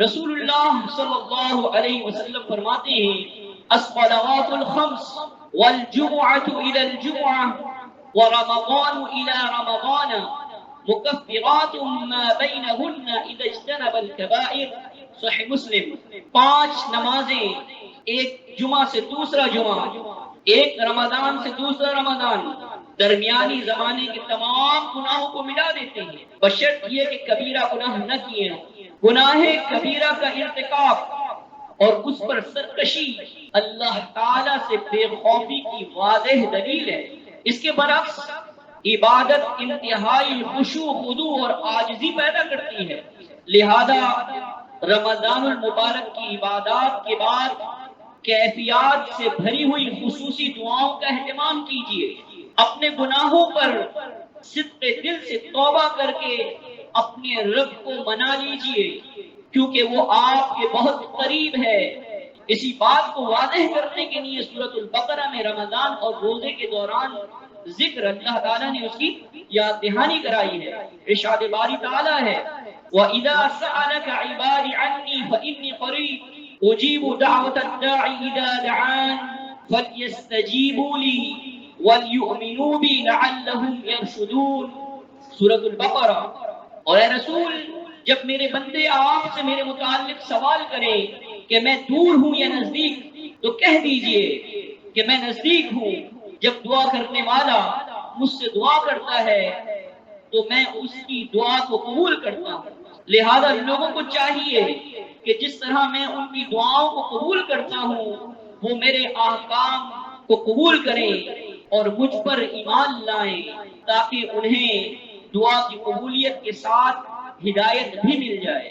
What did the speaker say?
رسول اللہ صلی اللہ علیہ وسلم فرماتے ہیں الصلوات الخمس والجمعۃ الى الجمعہ ورمضان الى رمضان مکفرات ما بینہن اذا اجتنب الکبائر، صحیح مسلم۔ 5 نمازیں، ایک جمعہ سے دوسرا جمعہ، ایک رمضان سے دوسرا رمضان، درمیانی زمانے کے تمام گناہوں کو ملا دیتے ہیں، بشرط یہ کہ کبیرہ گناہ نہ کیے ہیں۔ گناہ کبیرہ کا ارتکاب اور اس پر سرکشی اللہ تعالی سے بے خوفی کی واضح دلیل ہے۔ اس کے برعکس عبادت انتہائی خشوع خضوع اور عاجزی پیدا کرتی ہے، لہذا رمضان المبارک کی عبادات کے بعد کیفیات سے بھری ہوئی خصوصی دعاؤں کا اہتمام کیجیے، اپنے گناہوں پر صدق دل سے توبہ کر کے اپنے رب کو منا لیجیے، کیونکہ وہ آپ کے بہت قریب ہے۔ اسی بات کو واضح کرنے کے لیے سورۃ البقرہ میں رمضان اور روزے کے دوران ذکر اللہ تعالیٰ نے اس کی یاد دہانی کرائی ہے۔ ارشاد باری تعالیٰ ہے وَإِذَا سَأَلَكَ عِبَادِي عَنِّي فَإِنِّي قَرِيبٌ أُجِيبُ دَعْوَةَ الدَّاعِ إِذَا دَعَانِ فَلْيَسْتَجِيبُوا لِي وَلْيُؤْمِنُوا بِي لَعَلَّهُمْ يَرْشُدُونَ، سورۃ البقرہ۔ اور اے رسول، جب میرے بندے آپ سے میرے متعلق سوال کریں کہ میں دور ہوں یا نزدیک، تو کہہ دیجئے کہ میں نزدیک ہوں۔ جب دعا کرنے والا مجھ سے دعا کرتا ہے تو میں اس کی دعا کو قبول کرتا ہوں۔ لہذا لوگوں کو چاہیے کہ جس طرح میں ان کی دعاؤں کو قبول کرتا ہوں، وہ میرے احکام کو قبول کریں اور مجھ پر ایمان لائیں، تاکہ انہیں دعا کی قبولیت کے ساتھ ہدایت بھی مل جائے۔